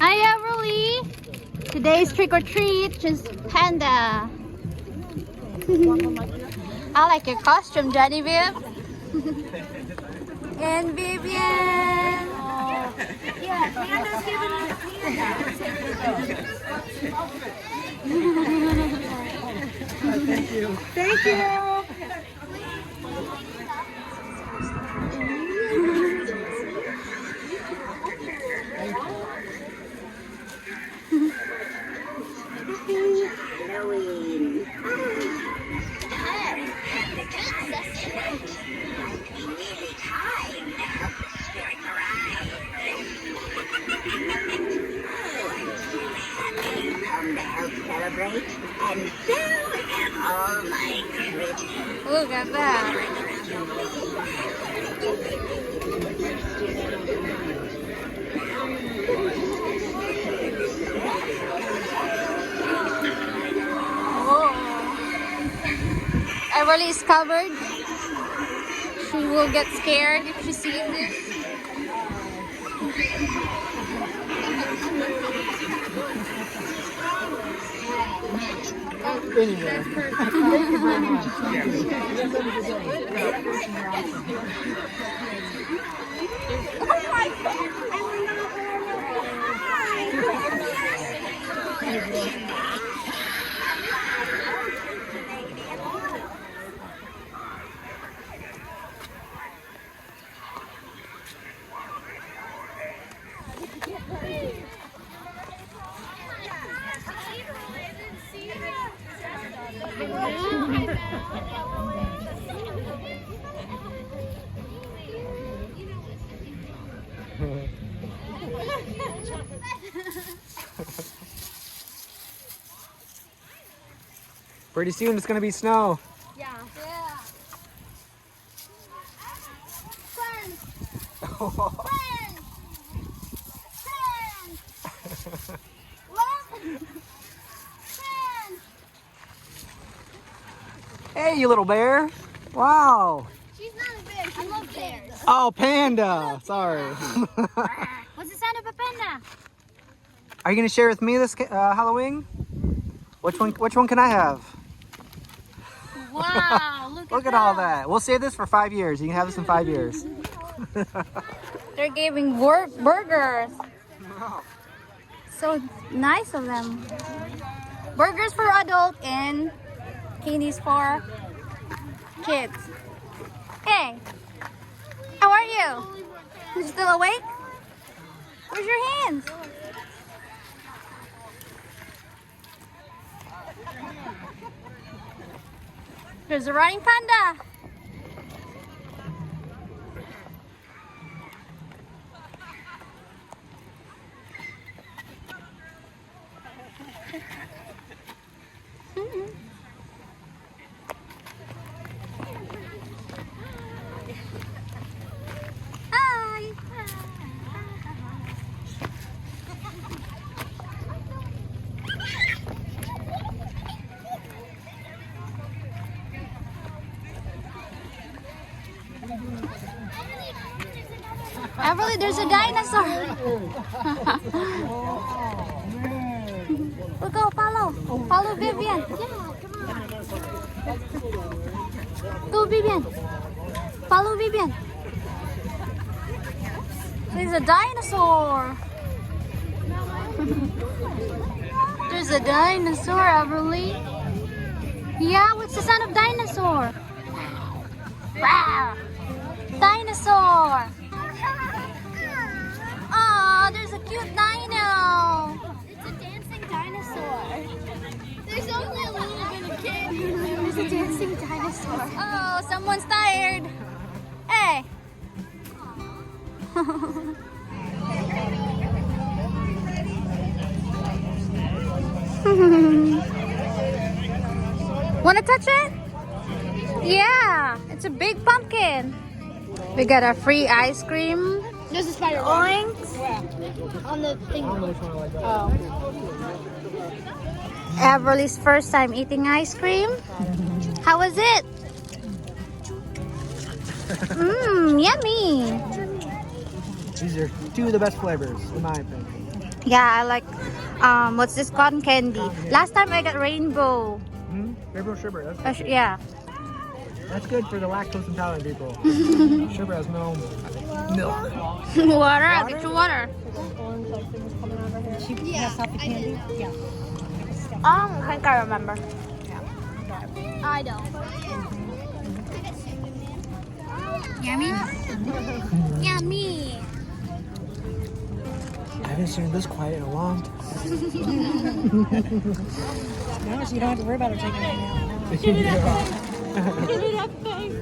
Hi, Everly. Today's trick or treat is panda. I like your costume, Johnny Viv. And Vivian. Yeah, panda's giving us Thank you. Thank you. Halloween. Come to help celebrate, and so have all my critters. Look at that. Whoa. Everly is covered. She will get scared if she sees this. Anyway. Thank you very much. Pretty soon it's gonna be snow. Yeah. Hey, you little bear! Wow. She's not a bear. I love bears. Oh, panda. Sorry. What's the sound of a panda? Are you gonna share with me this Halloween? Which one can I have? Wow, Look at all that. We'll save this for 5 years. You can have this in 5 years. They're giving burgers. So nice of them. Burgers for adult and candies for kids. Hey, how are you? You still awake? Where's your hands? There's a running panda. Hi. Everly, there's a dinosaur. We'll go follow. Follow Vivian. Go Vivian. Follow Vivian. There's a dinosaur. There's a dinosaur, Everly. Yeah, what's the sound of dinosaur? Wow. Dinosaur. Aw, there's a cute dino. It's a dancing dinosaur. There's only a little bit of kid. There's a dancing dinosaur. Oh, someone's tired. Hey. Wanna touch it? Yeah, it's a big pumpkin. We got a free ice cream. There's a spider. Oinks. On the thing. Oh. Everly's first time eating ice cream. How was it? Mmm, yummy. These are two of the best flavors, in my opinion. Yeah, I like, what's this, cotton candy. Last time I got rainbow. Rainbow sherbet. That's good. Yeah. That's good for the lactose intolerant people. Sherbet has no milk. Water, I'll get you water. Yeah, I did know. I think I remember. I don't. Yummy? Yummy. I haven't seen this quiet in a long time. Now you don't have to worry about her taking it out. Give it up, babe.